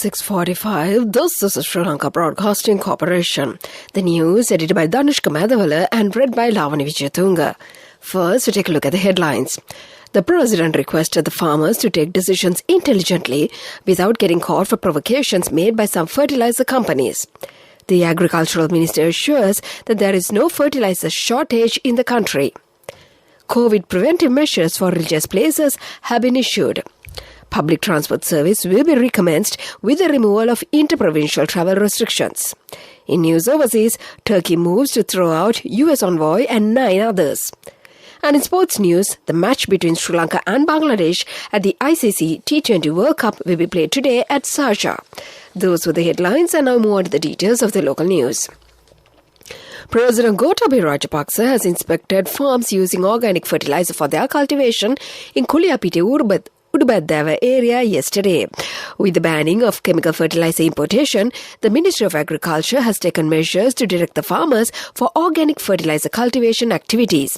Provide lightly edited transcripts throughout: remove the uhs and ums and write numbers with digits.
6:45. This is Sri Lanka Broadcasting Corporation. The news edited by Danushka Madhavala and read by Lavani Vijayatunga. First, we take a look at the headlines. The President requested the farmers to take decisions intelligently without getting caught for provocations made by some fertilizer companies. The Agricultural Minister assures that there is no fertilizer shortage in the country. COVID preventive measures for religious places have been issued. Public transport service will be recommenced with the removal of inter-provincial travel restrictions. In news overseas, Turkey moves to throw out US envoy and 9 others. And in sports news, the match between Sri Lanka and Bangladesh at the ICC T20 World Cup will be played today at Sharjah. Those were the headlines, and now more on to the details of the local news. President Gotabaya Rajapaksa has inspected farms using organic fertilizer for their cultivation in Kuliyapite Udubadava area yesterday. With the banning of chemical fertilizer importation, the Ministry of Agriculture has taken measures to direct the farmers for organic fertilizer cultivation activities.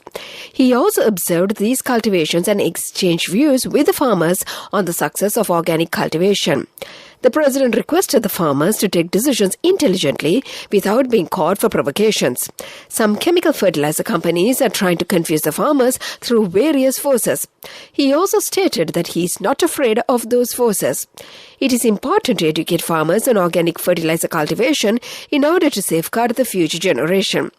He also observed these cultivations and exchanged views with the farmers on the success of organic cultivation. The President requested the farmers to take decisions intelligently without being caught for provocations. Some chemical fertilizer companies are trying to confuse the farmers through various forces. He also stated that he is not afraid of those forces. It is important to educate farmers on organic fertilizer cultivation in order to safeguard the future generation.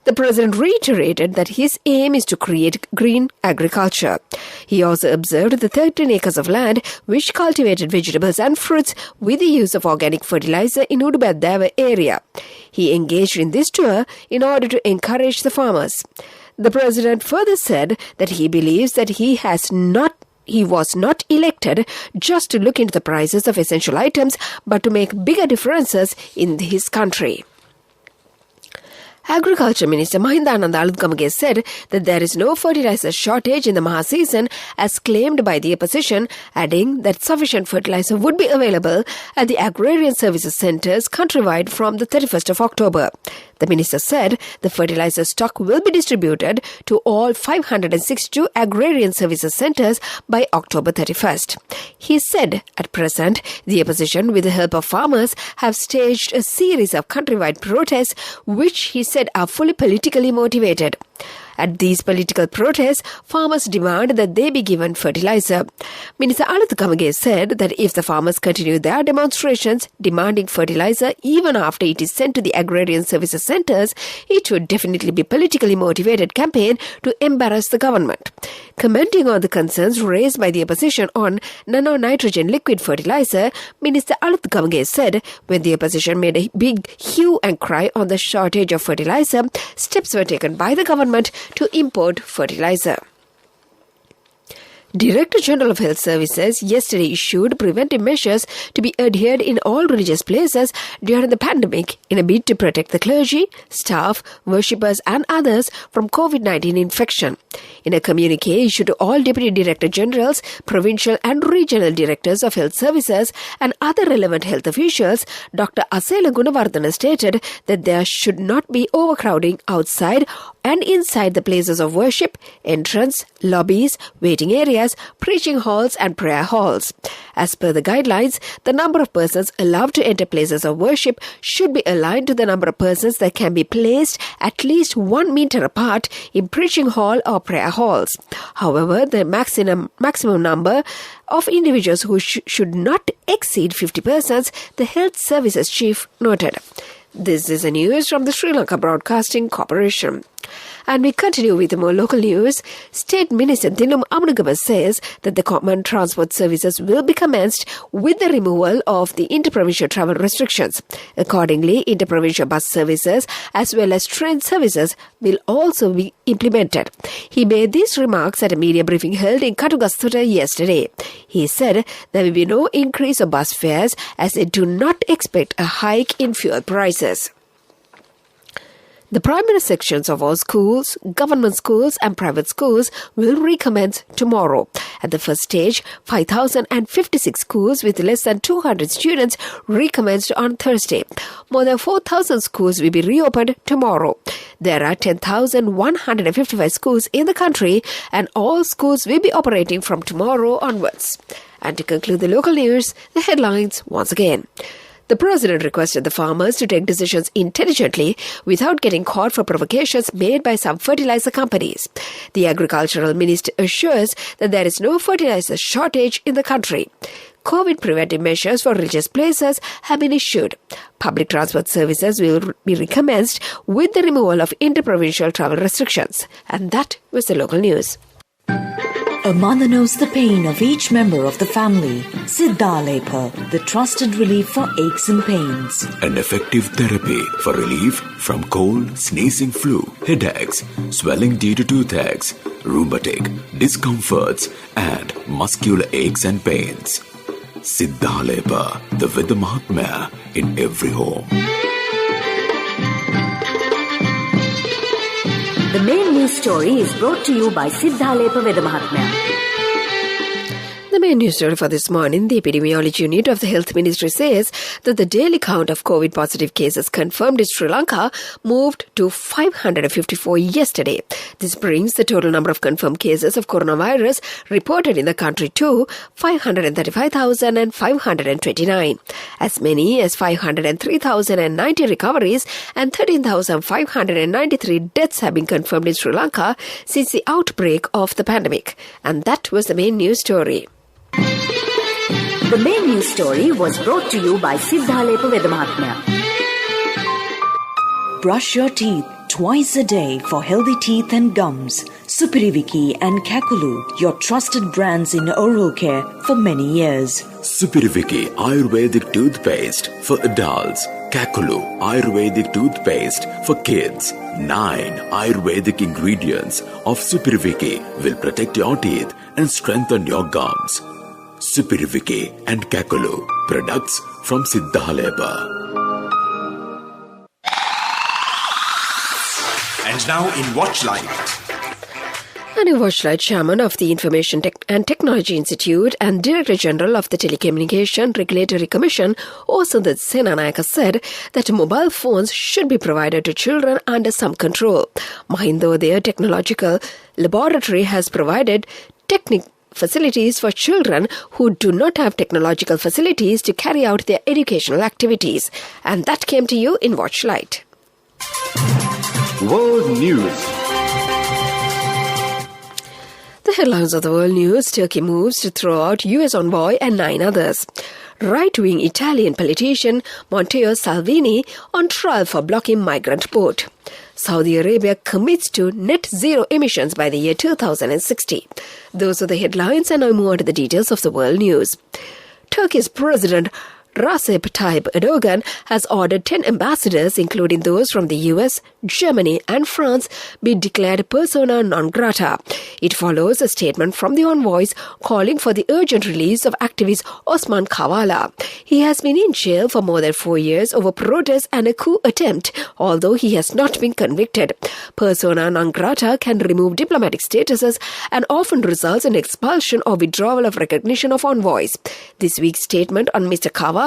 The President reiterated that his aim is to create green agriculture. He also observed the 13 acres of land which cultivated vegetables and fruits with the use of organic fertilizer in Udubadava area. He engaged in this tour in order to encourage the farmers. The President further said that he believes that he was not elected just to look into the prices of essential items, but to make bigger differences in his country. Agriculture Minister Mahindananda Aluthgamage said that there is no fertilizer shortage in the Maha season as claimed by the opposition, adding that sufficient fertilizer would be available at the agrarian services centres countrywide from the 31st of October. The minister said the fertilizer stock will be distributed to all 562 agrarian services centres by October 31st. He said at present, the opposition, with the help of farmers, have staged a series of countrywide protests which he said are fully politically motivated. At these political protests, farmers demand that they be given fertilizer. Minister Aluthgamage said that if the farmers continue their demonstrations demanding fertilizer even after it is sent to the agrarian services centres, it would definitely be politically motivated campaign to embarrass the government. Commenting on the concerns raised by the opposition on nano-nitrogen liquid fertilizer, Minister Aluthgamage said when the opposition made a big hue and cry on the shortage of fertilizer, steps were taken by the government to import fertilizer. Director General of Health Services yesterday issued preventive measures to be adhered in all religious places during the pandemic in a bid to protect the clergy, staff, worshippers and others from COVID-19 infection. In a communique issued to all Deputy Director Generals, Provincial and Regional Directors of Health Services and other relevant health officials, Dr. Asela Gunawardana stated that there should not be overcrowding outside and inside the places of worship, entrance, lobbies, waiting areas, preaching halls and prayer halls. As per the guidelines, the number of persons allowed to enter places of worship should be aligned to the number of persons that can be placed at least 1 meter apart in preaching hall or prayer halls. However, the maximum number of individuals who should not exceed 50 persons, the Health Services Chief noted. This is the news from the Sri Lanka Broadcasting Corporation. And we continue with more local news. State Minister Dinum Amunagama says that the common transport services will be commenced with the removal of the inter-provincial travel restrictions. Accordingly, inter-provincial bus services as well as train services will also be implemented. He made these remarks at a media briefing held in Katugasthuta yesterday. He said there will be no increase of bus fares as they do not expect a hike in fuel prices. The primary sections of all schools, government schools and private schools will recommence tomorrow. At the first stage, 5,056 schools with less than 200 students recommenced on Thursday. More than 4,000 schools will be reopened tomorrow. There are 10,155 schools in the country and all schools will be operating from tomorrow onwards. And to conclude the local news, the headlines once again. The president requested the farmers to take decisions intelligently without getting caught for provocations made by some fertilizer companies. The agricultural minister assures that there is no fertilizer shortage in the country. COVID preventive measures for religious places have been issued. Public transport services will be recommenced with the removal of interprovincial travel restrictions. And that was the local news. A mother knows the pain of each member of the family. Siddhalepa, the trusted relief for aches and pains. An effective therapy for relief from cold, sneezing, flu, headaches, swelling due to toothaches, rheumatic, discomforts, and muscular aches and pains. Siddhalepa, the Vedha Mahatmya in every home. The main news story is brought to you by Siddhalepa Vedha Mahatmya. The main news story for this morning, the epidemiology unit of the Health Ministry says that the daily count of COVID-positive cases confirmed in Sri Lanka moved to 554 yesterday. This brings the total number of confirmed cases of coronavirus reported in the country to 535,529. As many as 503,090 recoveries and 13,593 deaths have been confirmed in Sri Lanka since the outbreak of the pandemic. And that was the main news story. The main news story was brought to you by Siddhalepa Vedha Mahatmya. Brush your teeth twice a day for healthy teeth and gums. Supiriviki and Kakulu, your trusted brands in oral care for many years. Supiriviki Ayurvedic toothpaste for adults. Kakulu Ayurvedic toothpaste for kids. 9 Ayurvedic ingredients of Supiriviki will protect your teeth and strengthen your gums. Supiriviki and Kakulu, products from Siddhalepa. And now in Watchlight. And in Watchlight, Chairman of the Information and Technology Institute and Director General of the Telecommunication Regulatory Commission, Osandhat Senanayaka, said that mobile phones should be provided to children under some control. Mahindodaya Technological Laboratory has provided facilities for children who do not have technological facilities to carry out their educational activities. And that came to you in Watchlight. World News. The headlines of the world news: Turkey moves to throw out US envoy and 9 others. Right-wing Italian politician Matteo Salvini on trial for blocking migrant boat. Saudi Arabia commits to net zero emissions by the year 2060. Those are the headlines, and now move on to the details of the world news. Turkey's President Recep Tayyip Erdogan has ordered 10 ambassadors, including those from the US, Germany and France, be declared persona non grata. It follows a statement from the envoys calling for the urgent release of activist Osman Kavala. He has been in jail for more than 4 years over protests and a coup attempt, although he has not been convicted. Persona non grata can remove diplomatic statuses and often results in expulsion or withdrawal of recognition of envoys. This week's statement on Mr. Kavala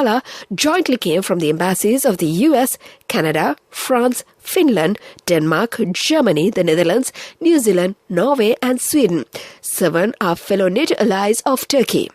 jointly came from the embassies of the US, Canada, France, Finland, Denmark, Germany, the Netherlands, New Zealand, Norway and Sweden. 7 are fellow NATO allies of Turkey.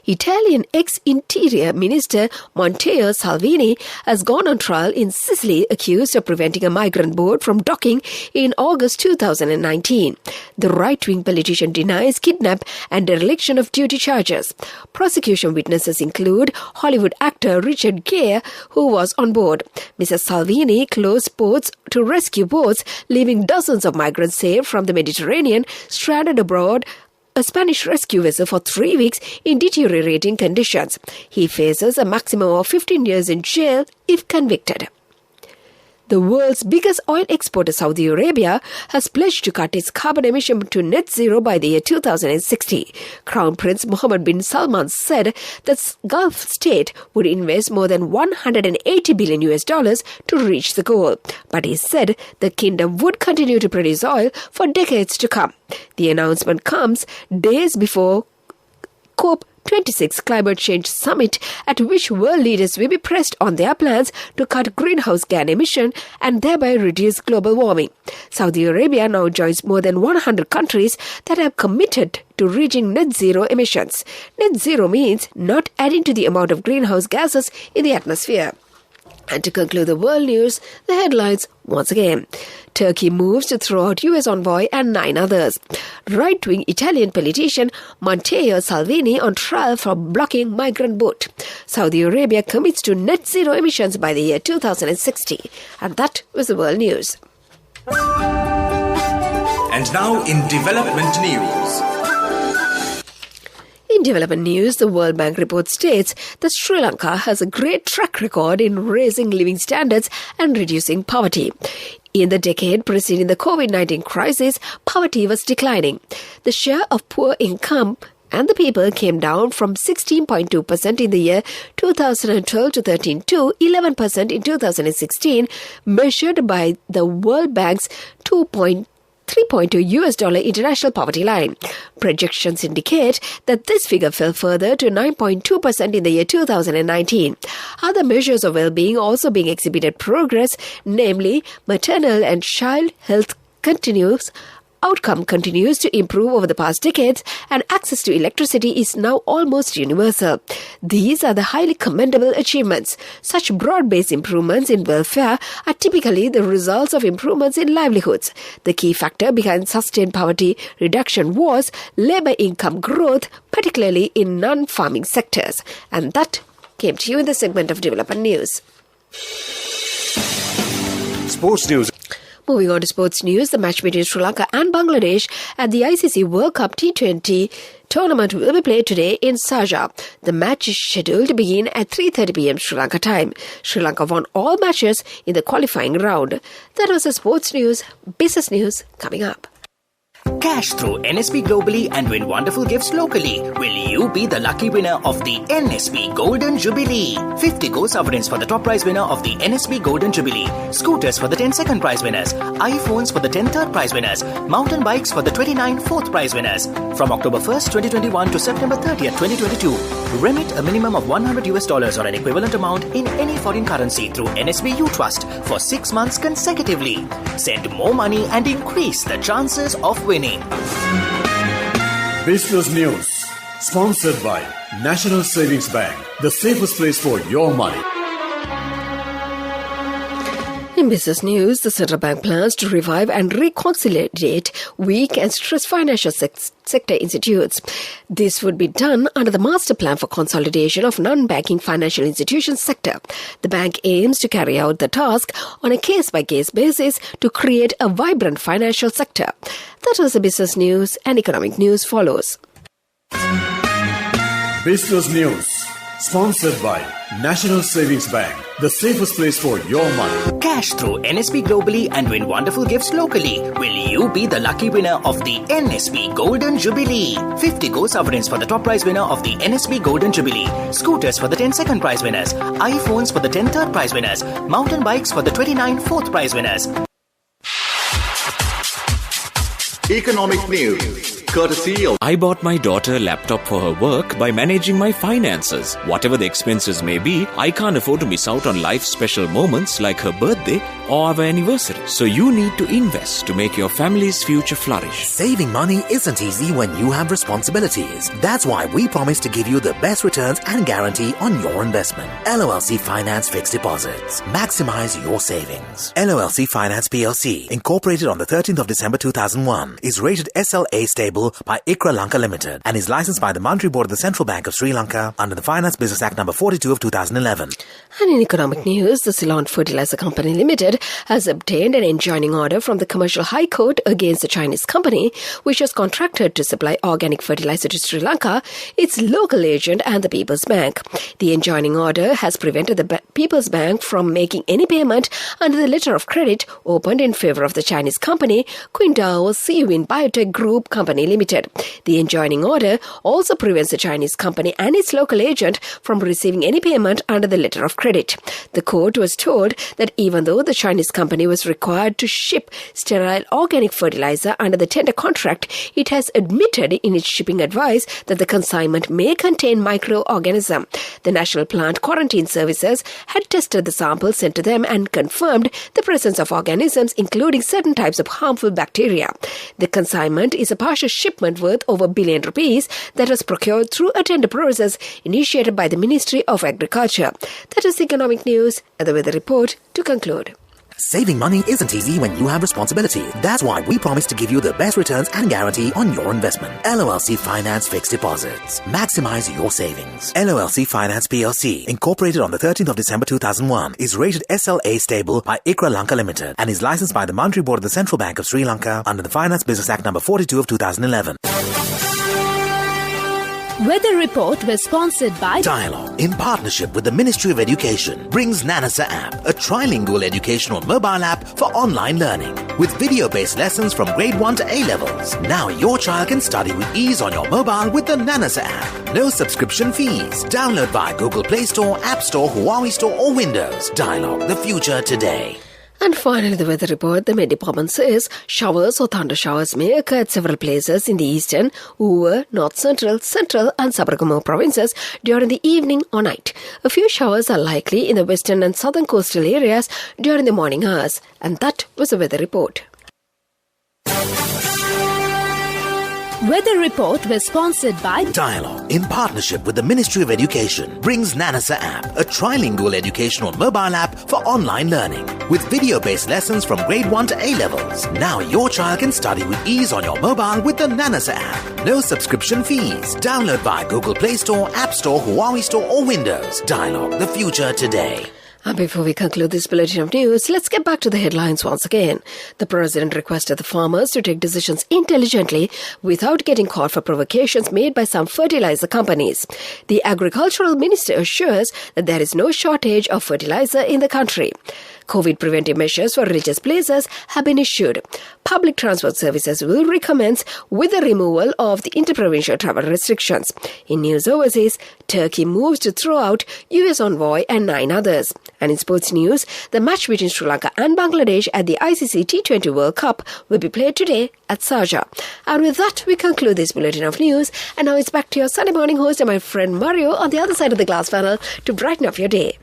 Italian ex-Interior Minister Matteo Salvini has gone on trial in Sicily accused of preventing a migrant boat from docking in August 2019. The right-wing politician denies kidnap and dereliction of duty charges. Prosecution witnesses include Hollywood actor Richard Gere, who was on board. Mrs. Salvini closed ports to rescue boats, leaving dozens of migrants saved from the Mediterranean stranded aboard a Spanish rescue vessel for 3 weeks in deteriorating conditions. He faces a maximum of 15 years in jail if convicted. The world's biggest oil exporter, Saudi Arabia, has pledged to cut its carbon emission to net zero by the year 2060. Crown Prince Mohammed bin Salman said that Gulf state would invest more than $180 billion to reach the goal. But he said the kingdom would continue to produce oil for decades to come. The announcement comes days before COP26 climate change summit, at which world leaders will be pressed on their plans to cut greenhouse gas emission and thereby reduce global warming. Saudi Arabia now joins more than 100 countries that have committed to reaching net zero emissions. Net zero means not adding to the amount of greenhouse gases in the atmosphere. And to conclude the world news, the headlines once again. Turkey moves to throw out US envoy and 9 others. Right-wing Italian politician Matteo Salvini on trial for blocking migrant boat. Saudi Arabia commits to net zero emissions by the year 2060. And that was the world news. And now in development news. In development news, the World Bank report states that Sri Lanka has a great track record in raising living standards and reducing poverty. In the decade preceding the COVID-19 crisis, poverty was declining. The share of poor income and the people came down from 16.2% in the year 2012 to 13 to 11% in 2016, measured by the World Bank's $3.2 international poverty line. Projections indicate that this figure fell further to 9.2% in the year 2019. Other measures of well-being also being exhibited progress, namely maternal and child health outcome continues to improve over the past decades, and access to electricity is now almost universal. These are the highly commendable achievements. Such broad-based improvements in welfare are typically the results of improvements in livelihoods. The key factor behind sustained poverty reduction was labor income growth, particularly in non-farming sectors. And that came to you in the segment of Development News. Sports news. Moving on to sports news, the match between Sri Lanka and Bangladesh at the ICC World Cup T20 tournament will be played today in Sharjah. The match is scheduled to begin at 3:30 p.m. Sri Lanka time. Sri Lanka won all matches in the qualifying round. That was the sports news. Business news coming up. Cash through NSB globally and win wonderful gifts locally. Will you be the lucky winner of the NSB Golden Jubilee? 50 gold sovereigns for the top prize winner of the NSB Golden Jubilee. Scooters for the 10 second prize winners. iPhones for the 10 third prize winners. Mountain bikes for the 29 fourth prize winners. From October 1st, 2021 to September 30th, 2022. Remit a minimum of $100 or an equivalent amount in any foreign currency through NSB U Trust for 6 months consecutively. Send more money and increase the chances of winning. Business news. Sponsored by National Savings Bank. The safest place for your money. In business news, the central bank plans to revive and reconsolidate weak and stressed financial sector institutes. This would be done under the master plan for consolidation of non-banking financial institutions sector. The bank aims to carry out the task on a case-by-case basis to create a vibrant financial sector. That was the business news, and economic news follows. Business news. Sponsored by National Savings Bank. The safest place for your money. Cash through NSB globally and win wonderful gifts locally. Will you be the lucky winner of the NSB Golden Jubilee? 50 gold sovereigns for the top prize winner of the NSB Golden Jubilee. Scooters for the 10 second prize winners. iPhones for the 10 third prize winners. Mountain bikes for the 29 fourth prize winners. Economic news. Courtesy of... I bought my daughter a laptop for her work by managing my finances. Whatever the expenses may be, I can't afford to miss out on life's special moments like her birthday or our anniversary. So you need to invest to make your family's future flourish. Saving money isn't easy when you have responsibilities. That's why we promise to give you the best returns and guarantee on your investment. LOLC Finance Fixed Deposits. Maximize your savings. LOLC Finance PLC, incorporated on the 13th of December 2001, is rated SLA stable stable by ICRA Lanka Limited and is licensed by the Monetary Board of the Central Bank of Sri Lanka under the Finance Business Act number 42 of 2011. And in economic news, the Ceylon Fertilizer Company Limited has obtained an enjoining order from the Commercial High Court against the Chinese company, which was contracted to supply organic fertilizer to Sri Lanka, its local agent and the People's Bank. The enjoining order has prevented the People's Bank from making any payment under the letter of credit opened in favor of the Chinese company, Qingdao Siyuin Biotech Group Company Limited. The enjoining order also prevents the Chinese company and its local agent from receiving any payment under the letter of credit. The court was told that even though the Chinese company was required to ship sterile organic fertilizer under the tender contract, it has admitted in its shipping advice that the consignment may contain microorganism. The National Plant Quarantine Services had tested the samples sent to them and confirmed the presence of organisms including certain types of harmful bacteria. The consignment is a partial shipment worth over R1 billion that was procured through a tender process initiated by the Ministry of Agriculture. That is economic news and the weather report to conclude. Saving money isn't easy when you have responsibility. That's why we promise to give you the best returns and guarantee on your investment. LOLC Finance Fixed Deposits. Maximize your savings. LOLC Finance PLC, incorporated on the 13th of December 2001, is rated SLA stable by ICRA Lanka Limited and is licensed by the Monetary Board of the Central Bank of Sri Lanka under the Finance Business Act number 42 of 2011. Weather Report was sponsored by Dialogue, in partnership with the Ministry of Education, brings Nanasa app, a trilingual educational mobile app for online learning. With video-based lessons from grade 1 to A-levels. Now your child can study with ease on your mobile with the Nanasa app. No subscription fees. Download via Google Play Store, App Store, Huawei Store or Windows. Dialogue, the future today. And finally, the weather report. The Met Department says showers or thunder showers may occur at several places in the eastern, Uva, North Central, Central and Sabaragamuwa provinces during the evening or night. A few showers are likely in the western and southern coastal areas during the morning hours. And that was the weather report. Weather Report was sponsored by Dialogue, in partnership with the Ministry of Education, brings Nanasa app, a trilingual educational mobile app for online learning. With video-based lessons from grade 1 to A-levels. Now your child can study with ease on your mobile with the Nanasa app. No subscription fees. Download via Google Play Store, App Store, Huawei Store or Windows. Dialogue, the future today. And before we conclude this bulletin of news, let's get back to the headlines once again. The president requested the farmers to take decisions intelligently without getting caught for provocations made by some fertilizer companies. The agricultural minister assures that there is no shortage of fertilizer in the country. COVID preventive measures for religious places have been issued. Public transport services will recommence with the removal of the interprovincial travel restrictions. In news overseas, Turkey moves to throw out US envoy and 9 others. And in sports news, the match between Sri Lanka and Bangladesh at the ICC T20 World Cup will be played today at Sharjah. And with that, we conclude this bulletin of news. And now it's back to your Sunday morning host and my friend Mario on the other side of the glass panel to brighten up your day.